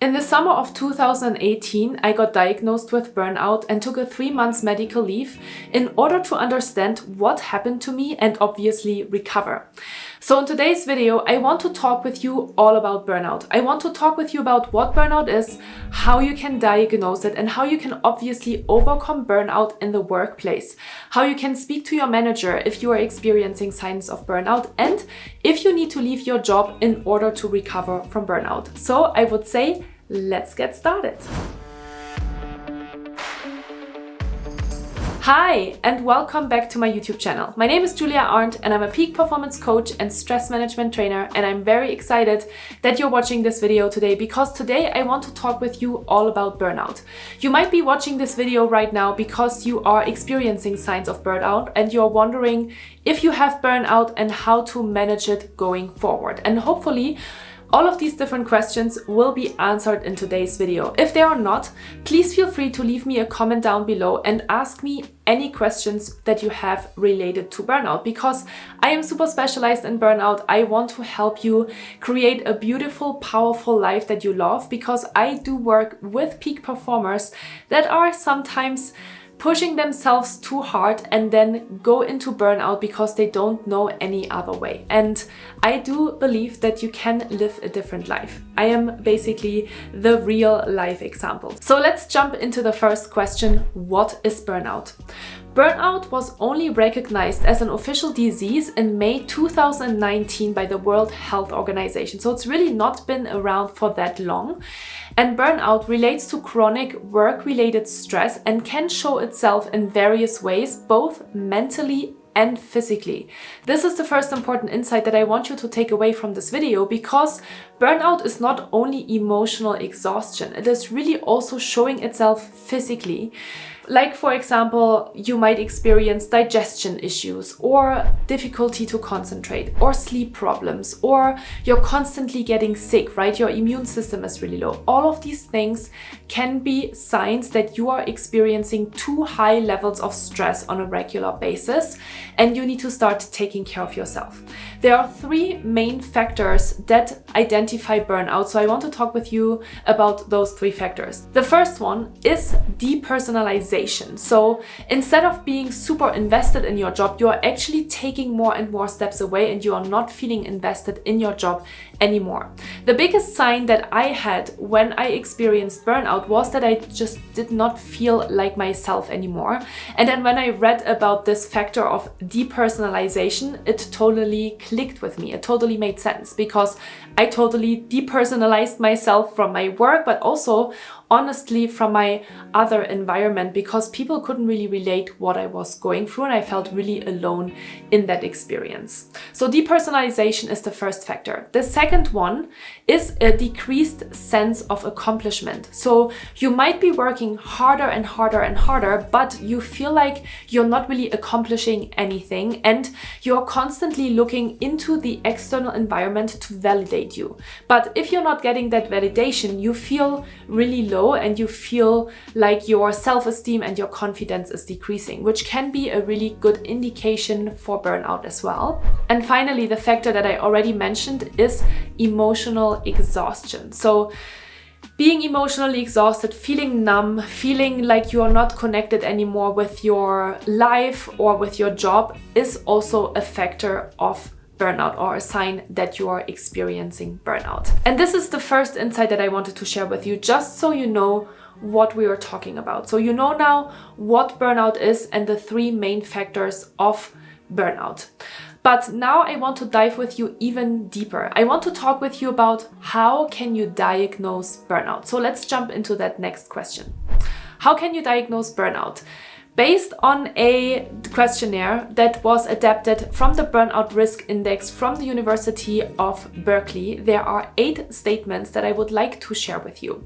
In the summer of 2018, I got diagnosed with burnout and took a 3 months medical leave in order to understand what happened to me and obviously recover. So in today's video, I want to talk with you all about burnout. I want to talk with you about what burnout is, how you can diagnose it, and how you can obviously overcome burnout in the workplace. How you can speak to your manager if you are experiencing signs of burnout, and if you need to leave your job in order to recover from burnout. So I would say, let's get started. Hi, and welcome back to my YouTube channel. My name is Julia Arndt and I'm a peak performance coach and stress management trainer, and I'm very excited that you're watching this video today because today I want to talk with you all about burnout. You might be watching this video right now because you are experiencing signs of burnout and you're wondering if you have burnout and how to manage it going forward. And hopefully, all of these different questions will be answered in today's video. If they are not, please feel free to leave me a comment down below and ask me any questions that you have related to burnout, because I am super specialized in burnout. I want to help you create a beautiful, powerful life that you love, because I do work with peak performers that are sometimes pushing themselves too hard and then go into burnout because they don't know any other way. And I do believe that you can live a different life. I am basically the real life example. So let's jump into the first question. What is burnout? Burnout was only recognized as an official disease in May 2019 by the World Health Organization. So it's really not been around for that long. And burnout relates to chronic work-related stress and can show itself in various ways, both mentally and physically. This is the first important insight that I want you to take away from this video, because burnout is not only emotional exhaustion, it is really also showing itself physically. Like, for example, you might experience digestion issues or difficulty to concentrate or sleep problems, or you're constantly getting sick, right? Your immune system is really low. All of these things can be signs that you are experiencing too high levels of stress on a regular basis, and you need to start taking care of yourself. There are 3 main factors that identify burnout, so I want to talk with you about those 3 factors. The first one is depersonalization. So instead of being super invested in your job, you are actually taking more and more steps away and you are not feeling invested in your job anymore. The biggest sign that I had when I experienced burnout was that I just did not feel like myself anymore. And then when I read about this factor of depersonalization, it totally clicked with me. It totally made sense, because I totally depersonalized myself from my work, but also honestly from my other environment, because people couldn't really relate what I was going through and I felt really alone in that experience. So depersonalization is the first factor. The second one is a decreased sense of accomplishment. So you might be working harder and harder and harder, but you feel like you're not really accomplishing anything, and you're constantly looking into the external environment to validate you. But if you're not getting that validation, you feel really low and you feel like your self-esteem and your confidence is decreasing, which can be a really good indication for burnout as well. And finally, the factor that I already mentioned is emotional exhaustion. So being emotionally exhausted, feeling numb, feeling like you are not connected anymore with your life or with your job is also a factor of burnout, or a sign that you are experiencing burnout. And this is the first insight that I wanted to share with you, just so you know what we are talking about. So you know now what burnout is and the 3 main factors of burnout. But now I want to dive with you even deeper. I want to talk with you about how can you diagnose burnout. So let's jump into that next question. How can you diagnose burnout? Based on a questionnaire that was adapted from the Burnout Risk Index from the University of Berkeley, there are 8 statements that I would like to share with you.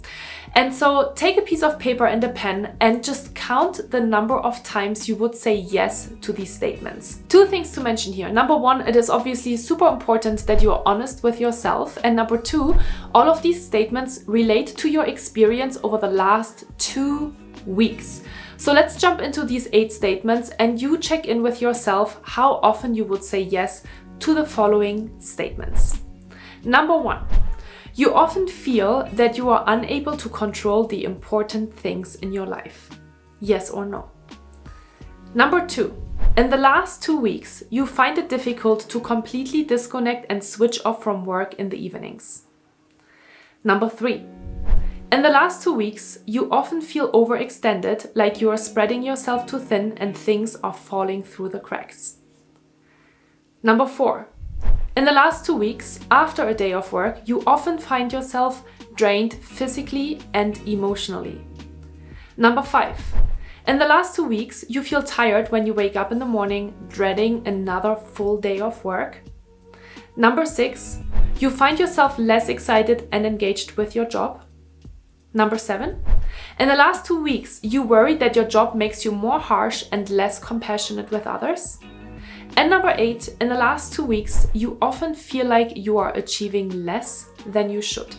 And so take a piece of paper and a pen and just count the number of times you would say yes to these statements. 2 things to mention here. Number 1, it is obviously super important that you are honest with yourself. And number 2, all of these statements relate to your experience over the last 2 weeks. So let's jump into these 8 statements and you check in with yourself how often you would say yes to the following statements. Number 1, You often feel that you are unable to control the important things in your life. Yes or no? Number 2. In the last 2 weeks, you find it difficult to completely disconnect and switch off from work in the evenings. Number 3. In the last 2 weeks, you often feel overextended, like you are spreading yourself too thin and things are falling through the cracks. Number 4. In the last 2 weeks, after a day of work, you often find yourself drained physically and emotionally. Number 5. In the last 2 weeks, you feel tired when you wake up in the morning, dreading another full day of work. Number 6. You find yourself less excited and engaged with your job. Number 7. In the last 2 weeks, you worry that your job makes you more harsh and less compassionate with others. And number 8, in the last 2 weeks, you often feel like you are achieving less than you should.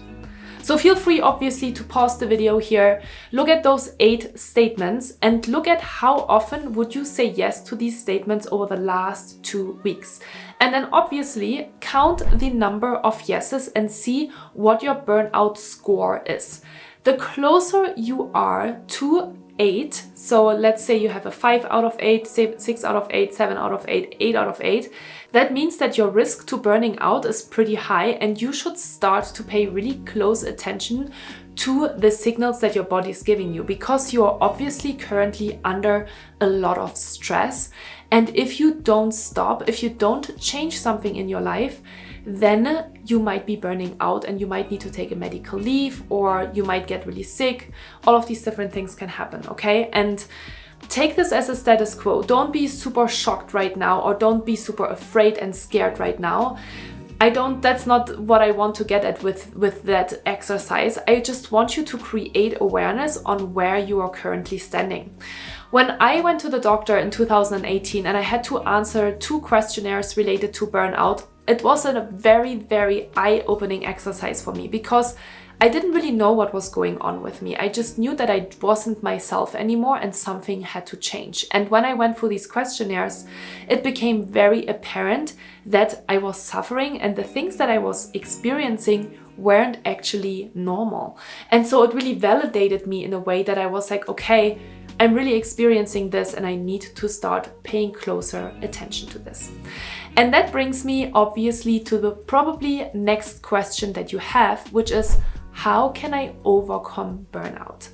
So feel free, obviously, to pause the video here, look at those 8 statements and look at how often would you say yes to these statements over the last 2 weeks. And then obviously count the number of yeses and see what your burnout score is. The closer you are to 8, so let's say you have a 5 out of 8, 6 out of 8, 7 out of 8, 8 out of 8, that means that your risk to burning out is pretty high and you should start to pay really close attention to the signals that your body is giving you, because you are obviously currently under a lot of stress. And if you don't stop, if you don't change something in your life, then you might be burning out and you might need to take a medical leave, or you might get really sick. All of these different things can happen, okay? And take this as a status quo. Don't be super shocked right now, or don't be super afraid and scared right now. That's not what I want to get at with that exercise. I just want you to create awareness on where you are currently standing. When I went to the doctor in 2018 and I had to answer 2 questionnaires related to burnout, it was a very, very eye-opening exercise for me, because I didn't really know what was going on with me. I just knew that I wasn't myself anymore and something had to change. And when I went through these questionnaires, it became very apparent that I was suffering and the things that I was experiencing weren't actually normal. And so it really validated me in a way that I was like, okay, I'm really experiencing this and I need to start paying closer attention to this. And that brings me obviously to the probably next question that you have, which is, how can I overcome burnout?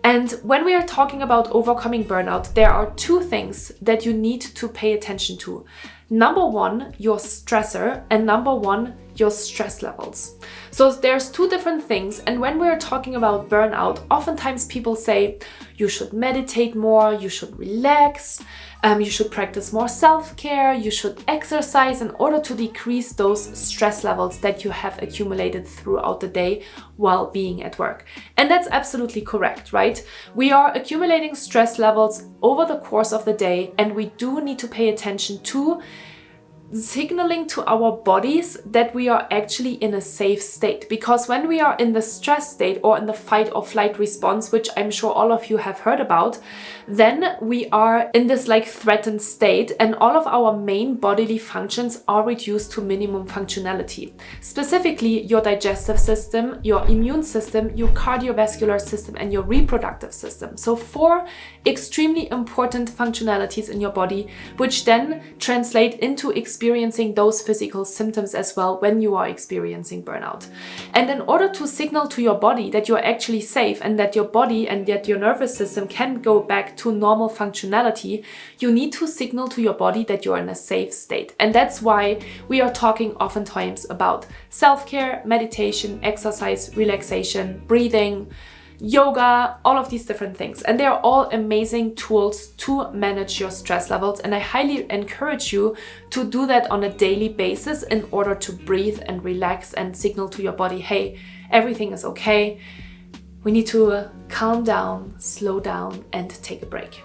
And when we are talking about overcoming burnout, there are 2 things that you need to pay attention to. Number 1, your stressor, and number 1, your stress levels. So there's 2 different things. And when we're talking about burnout, oftentimes people say you should meditate more, you should relax, you should practice more self-care, you should exercise in order to decrease those stress levels that you have accumulated throughout the day while being at work. And that's absolutely correct, right? We are accumulating stress levels over the course of the day, and we do need to pay attention to signaling to our bodies that we are actually in a safe state. Because when we are in the stress state or in the fight or flight response, which I'm sure all of you have heard about, then we are in this like threatened state and all of our main bodily functions are reduced to minimum functionality. Specifically, your digestive system, your immune system, your cardiovascular system, and your reproductive system. So 4 extremely important functionalities in your body, which then translate into experiencing those physical symptoms as well when you are experiencing burnout. And in order to signal to your body that you're actually safe and that your body and that your nervous system can go back to normal functionality, you need to signal to your body that you're in a safe state. And that's why we are talking oftentimes about self-care, meditation, exercise, relaxation, breathing, yoga, all of these different things. And they're all amazing tools to manage your stress levels. And I highly encourage you to do that on a daily basis in order to breathe and relax and signal to your body, hey, everything is okay. We need to calm down, slow down, and take a break.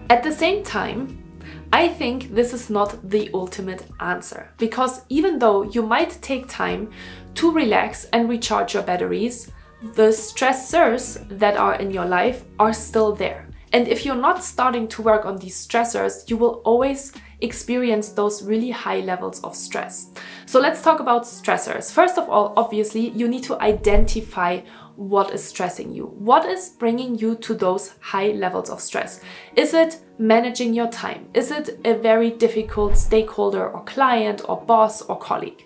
At the same time, I think this is not the ultimate answer, because even though you might take time to relax and recharge your batteries, the stressors that are in your life are still there. And if you're not starting to work on these stressors, you will always experience those really high levels of stress. So let's talk about stressors. First of all, obviously, you need to identify what is stressing you. What is bringing you to those high levels of stress? Is it managing your time? Is it a very difficult stakeholder or client or boss or colleague?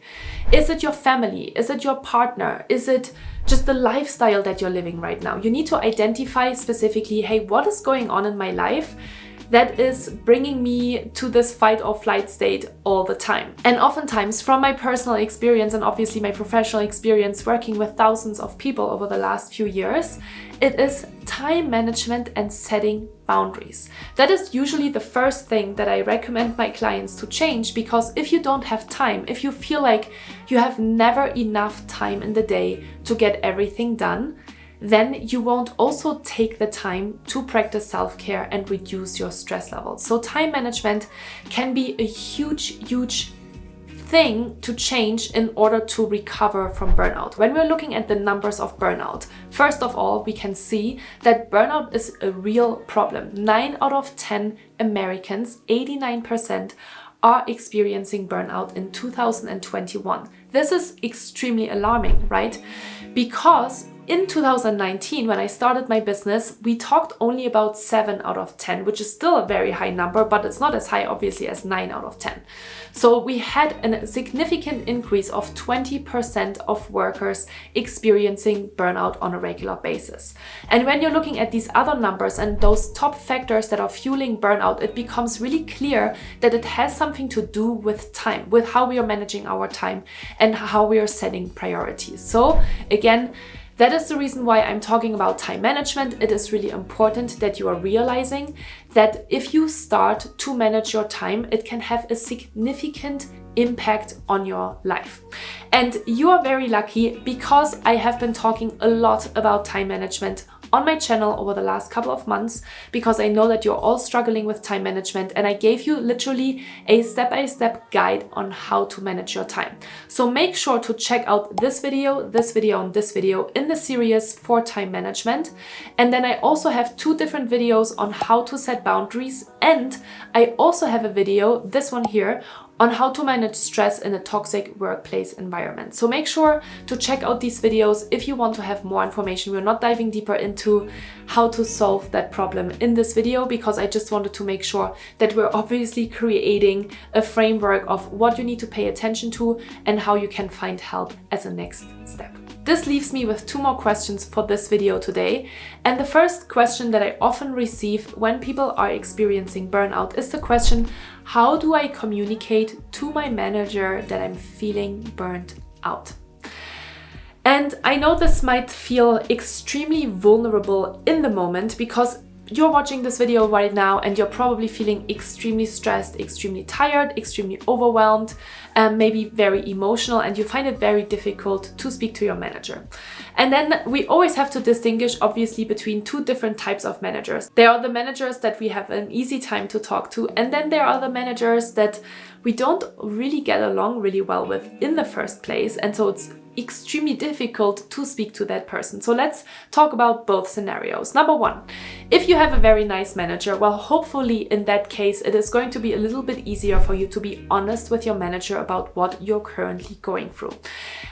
Is it your family? Is it your partner? Is it just the lifestyle that you're living right now? You need to identify specifically, hey, what is going on in my life that is bringing me to this fight or flight state all the time? And oftentimes, from my personal experience and obviously my professional experience working with thousands of people over the last few years, it is time management and setting boundaries. That is usually the first thing that I recommend my clients to change, because if you don't have time, if you feel like you have never enough time in the day to get everything done, then you won't also take the time to practice self-care and reduce your stress levels. So time management can be a huge thing to change in order to recover from burnout. When we're looking at the numbers of burnout, first of all, we can see that burnout is a real problem. 9 out of 10 Americans, 89%, are experiencing burnout in 2021. This is extremely alarming, right? Because in 2019, when I started my business, we talked only about 7 out of 10, which is still a very high number, but it's not as high, obviously, as 9 out of 10. So we had a significant increase of 20% of workers experiencing burnout on a regular basis. And when you're looking at these other numbers and those top factors that are fueling burnout, it becomes really clear that it has something to do with time, with how we are managing our time and how we are setting priorities. So again, that is the reason why I'm talking about time management. It is really important that you are realizing that if you start to manage your time, it can have a significant impact on your life. And you are very lucky, because I have been talking a lot about time management on my channel over the last couple of months, because I know that you're all struggling with time management, and I gave you literally a step-by-step guide on how to manage your time. So make sure to check out this video, and this video in the series for time management. And then I also have 2 different videos on how to set boundaries, and I also have a video, this one here, on how to manage stress in a toxic workplace environment. So make sure to check out these videos if you want to have more information. We're not diving deeper into how to solve that problem in this video, because I just wanted to make sure that we're obviously creating a framework of what you need to pay attention to and how you can find help as a next step. This leaves me with 2 more questions for this video today. And the first question that I often receive when people are experiencing burnout is the question, how do I communicate to my manager that I'm feeling burnt out? And I know this might feel extremely vulnerable in the moment, because you're watching this video right now and you're probably feeling extremely stressed, extremely tired, extremely overwhelmed, maybe very emotional, and you find it very difficult to speak to your manager. And then we always have to distinguish, obviously, between 2 different types of managers. There are the managers that we have an easy time to talk to, and then there are the managers that we don't really get along really well with in the first place, and so it's extremely difficult to speak to that person. So let's talk about both scenarios. Number 1, if you have a very nice manager, well, hopefully in that case, it is going to be a little bit easier for you to be honest with your manager about what you're currently going through.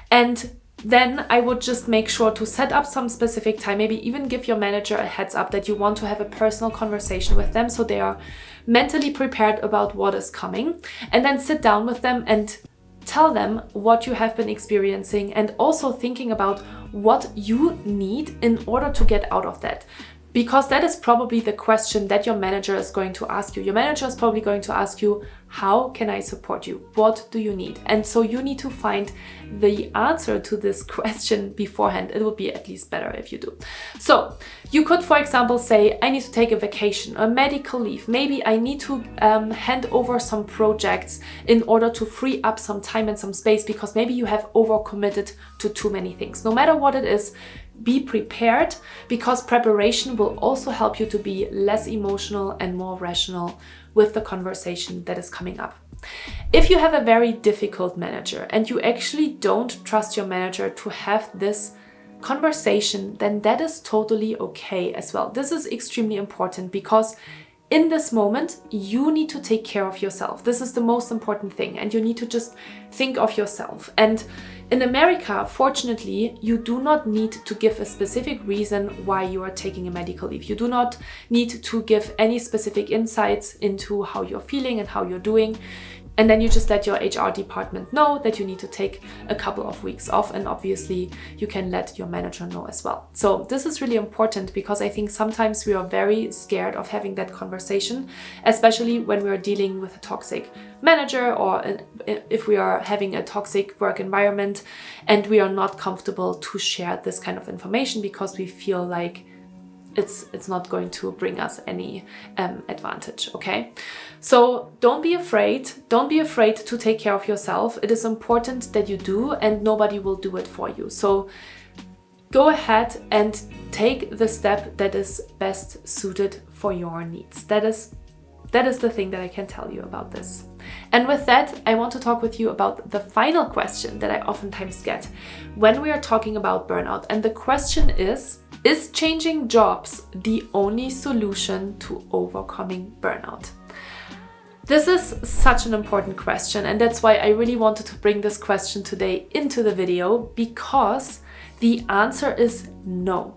And then I would just make sure to set up some specific time, maybe even give your manager a heads up that you want to have a personal conversation with them, so they are mentally prepared about what is coming, and then sit down with them and tell them what you have been experiencing, and also thinking about what you need in order to get out of that. Because that is probably the question that your manager is going to ask you. Your manager is probably going to ask you, how can I support you? What do you need? And so you need to find the answer to this question beforehand. It would be at least better if you do. So you could, for example, say, I need to take a vacation, a medical leave. Maybe I need to hand over some projects in order to free up some time and some space, because maybe you have overcommitted to too many things. No matter what it is, be prepared, because preparation will also help you to be less emotional and more rational with the conversation that is coming up. If you have a very difficult manager and you actually don't trust your manager to have this conversation, then that is totally okay as well. This is extremely important because in this moment, you need to take care of yourself. This is the most important thing, and you need to just think of yourself. And in America, fortunately, you do not need to give a specific reason why you are taking a medical leave. You do not need to give any specific insights into how you're feeling and how you're doing. And then you just let your HR department know that you need to take a couple of weeks off, and obviously you can let your manager know as well. So this is really important because I think sometimes we are very scared of having that conversation, especially when we are dealing with a toxic manager or if we are having a toxic work environment and we are not comfortable to share this kind of information because we feel like it's not going to bring us any advantage, okay? So don't be afraid to take care of yourself. It is important that you do, and nobody will do it for you. So go ahead and take the step that is best suited for your needs. That is the thing that I can tell you about this. And with that, I want to talk with you about the final question that I oftentimes get when we are talking about burnout. And the question is changing jobs the only solution to overcoming burnout? This is such an important question, and that's why I really wanted to bring this question today into the video, because the answer is no.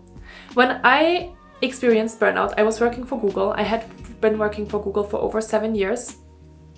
When I experienced burnout, I was working for Google. I had been working for Google for over 7 years.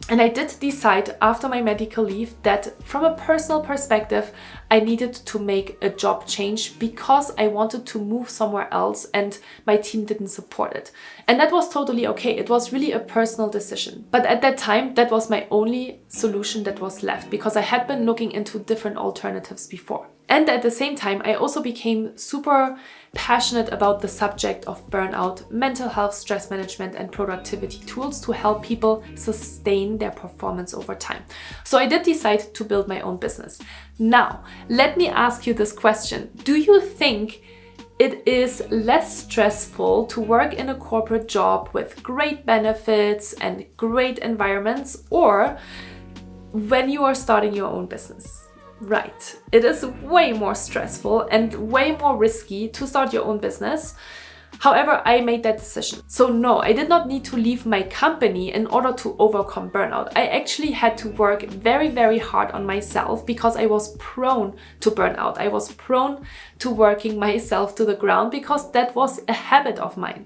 And I did decide after my medical leave that from a personal perspective, I needed to make a job change because I wanted to move somewhere else and my team didn't support it. And that was totally okay. It was really a personal decision. But at that time, that was my only solution that was left because I had been looking into different alternatives before. And at the same time, I also became super passionate about the subject of burnout, mental health, stress management, and productivity tools to help people sustain their performance over time. So I did decide to build my own business. Now, let me ask you this question. Do you think it is less stressful to work in a corporate job with great benefits and great environments, or when you are starting your own business? Right, it is way more stressful and way more risky to start your own business. However, I made that decision. So no, I did not need to leave my company in order to overcome burnout. I actually had to work very, very hard on myself because I was prone to burnout. I was prone to working myself to the ground because that was a habit of mine.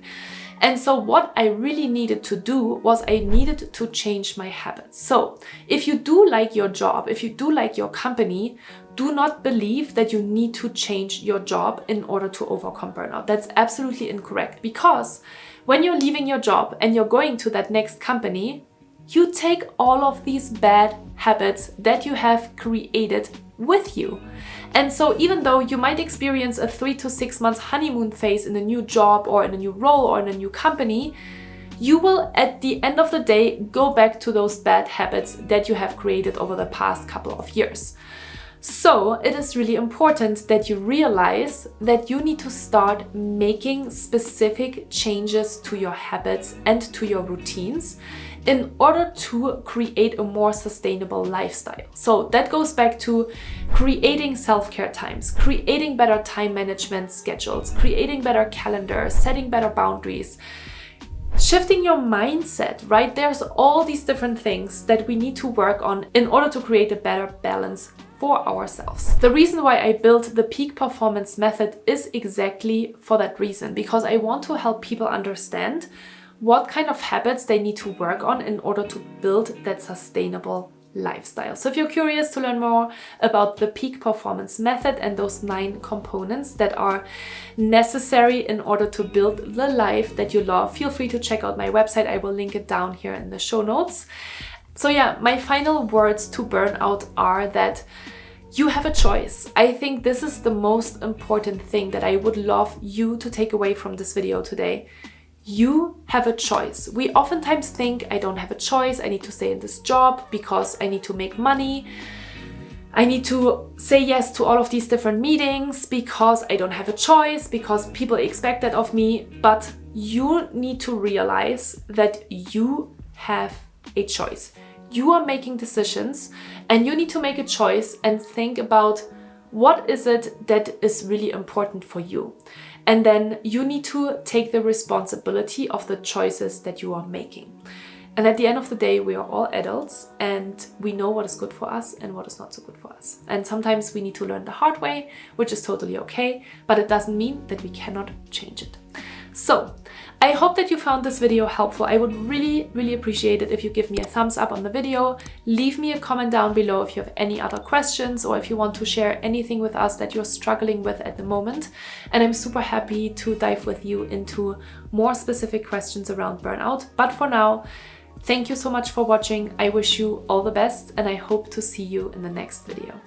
And so what I really needed to do was I needed to change my habits. So if you do like your job, if you do like your company, do not believe that you need to change your job in order to overcome burnout. That's absolutely incorrect, because when you're leaving your job and you're going to that next company, you take all of these bad habits that you have created with you. And so even though you might experience a 3 to 6 months honeymoon phase in a new job or in a new role or in a new company, you will at the end of the day go back to those bad habits that you have created over the past couple of years. So it is really important that you realize that you need to start making specific changes to your habits and to your routines in order to create a more sustainable lifestyle. So that goes back to creating self-care times, creating better time management schedules, creating better calendars, setting better boundaries, shifting your mindset, right? There's all these different things that we need to work on in order to create a better balance for ourselves. The reason why I built the peak performance method is exactly for that reason, because I want to help people understand what kind of habits they need to work on in order to build that sustainable lifestyle. So if you're curious to learn more about the peak performance method and those 9 components that are necessary in order to build the life that you love, feel free to check out my website. I will link it down here in the show notes. So yeah, my final words to burnout are that you have a choice. I think this is the most important thing that I would love you to take away from this video today. You have a choice. We oftentimes think, I don't have a choice. I need to stay in this job because I need to make money. I need to say yes to all of these different meetings because I don't have a choice, because people expect that of me. But you need to realize that you have a choice. You are making decisions and you need to make a choice and think about What is it that is really important for you? And then you need to take the responsibility of the choices that you are making. And at the end of the day, we are all adults and we know what is good for us and what is not so good for us. And sometimes we need to learn the hard way, which is totally okay, but it doesn't mean that we cannot change it. So, I hope that you found this video helpful. I would really, really appreciate it if you give me a thumbs up on the video. Leave me a comment down below if you have any other questions or if you want to share anything with us that you're struggling with at the moment. And I'm super happy to dive with you into more specific questions around burnout. But for now, thank you so much for watching. I wish you all the best and I hope to see you in the next video.